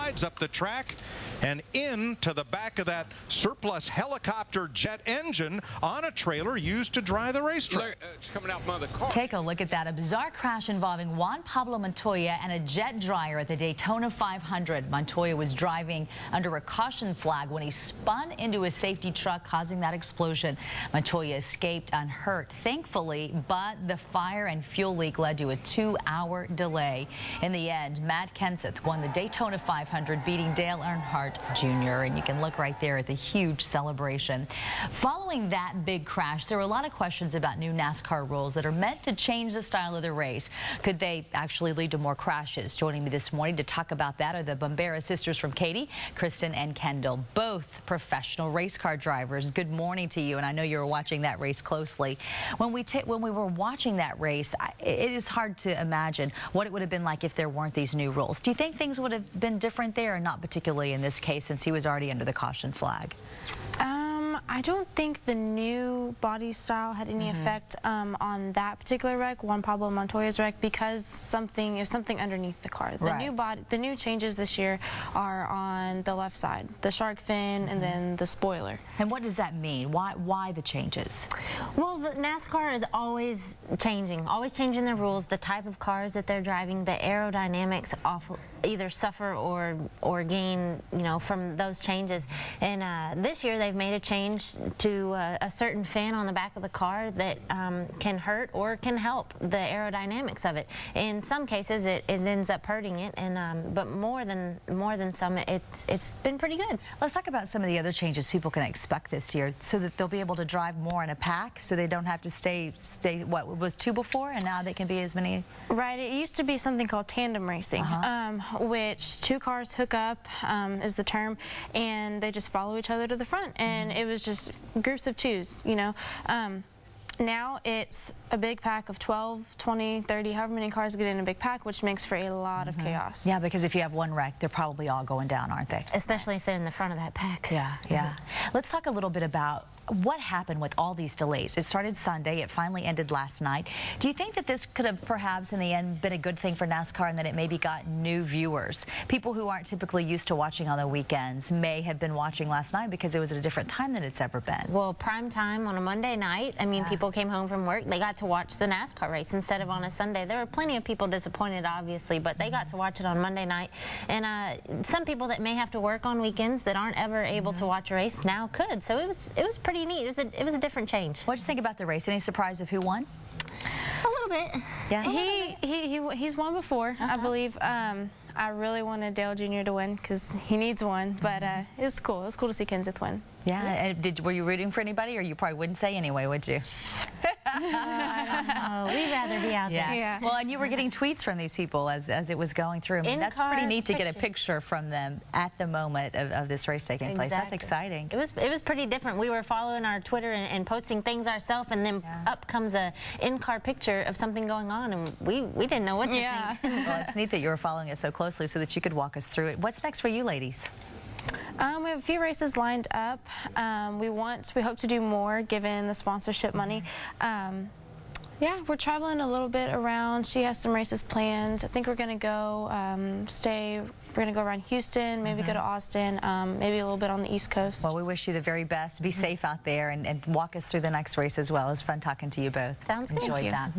slides up the track and into the back of that surplus helicopter jet engine on a trailer used to dry the racetrack. It's coming out from the car. Take a look at that. A bizarre crash involving Juan Pablo Montoya and a jet dryer at the Daytona 500. Montoya was driving under a caution flag when he spun into a safety truck, causing that explosion. Montoya escaped unhurt, thankfully, but the fire and fuel leak led to a 2-hour delay. In the end, Matt Kenseth won the Daytona 500, beating Dale Earnhardt Jr., and you can look right there at the huge celebration. Following that big crash, there were a lot of questions about new NASCAR rules that are meant to change the style of the race. Could they actually lead to more crashes? Joining me this morning to talk about that are the Bumbera sisters from Katy, Kristin and Kendall, both professional race car drivers. Good morning to you, and I know you were watching that race closely. When we were watching that race, it is hard to imagine what it would have been like if there weren't these new rules. Do you think things would have been different there, or not particularly in this case, since he was already under the caution flag? I don't think the new body style had any effect on that particular wreck, Juan Pablo Montoya's wreck, because it was something underneath the car. The new changes this year are on the left side, the shark fin, and then the spoiler. And what does that mean? Why the changes? Well, the NASCAR is always changing the rules, the type of cars that they're driving, the aerodynamics either suffer or gain, from those changes. And this year they've made a change to a certain fin on the back of the car that can hurt or can help the aerodynamics of it. In some cases it ends up hurting it, and but more than some, it's been pretty good. Let's talk about some of the other changes people can expect this year, so that they'll be able to drive more in a pack, so they don't have to stay what was 2 before, and now they can be as many. Right, it used to be something called tandem racing, which 2 cars hook up is the term, and they just follow each other to the front, and it was just groups of 2s, Now it's a big pack of 12, 20, 30, however many cars get in a big pack, which makes for a lot of chaos. Yeah, because if you have one wreck, they're probably all going down, aren't they? Especially if they're in the front of that pack. Yeah. Let's talk a little bit about what happened with all these delays. It started Sunday, it finally ended last night. Do you think that this could have perhaps in the end been a good thing for NASCAR, and that it maybe got new viewers? People who aren't typically used to watching on the weekends may have been watching last night because it was at a different time than it's ever been. Well, prime time on a Monday night, I mean, people came home from work, they got to watch the NASCAR race instead of on a Sunday. There were plenty of people disappointed, obviously, but they got to watch it on Monday night. And some people that may have to work on weekends that aren't ever able to watch a race now could. So it was pretty neat. It was a different change. What'd you think about the race? Any surprise of who won? A little bit. Yeah, he's won before, I believe. I really wanted Dale Jr. to win because he needs one, but it's cool. It was cool to see Kenseth win. Yeah. Were you rooting for anybody, or you probably wouldn't say anyway, would you? I don't know. We'd rather be out there. Yeah. Well, and you were getting tweets from these people as it was going through. I mean, that's pretty neat to get a picture from them at the moment of this race taking place. That's exciting. It was pretty different. We were following our Twitter and posting things ourselves, and then up comes a in-car picture of something going on, and we didn't know what to think. Well, it's neat that you were following it so closely so that you could walk us through it. What's next for you ladies? We have a few races lined up. We hope to do more given the sponsorship money. Yeah, we're traveling a little bit around. She has some races planned. I think we're going to go we're going to go around Houston, maybe go to Austin, maybe a little bit on the East Coast. Well, we wish you the very best. Be safe out there, and walk us through the next race as well. It's fun talking to you both. Sounds good. Enjoyed that.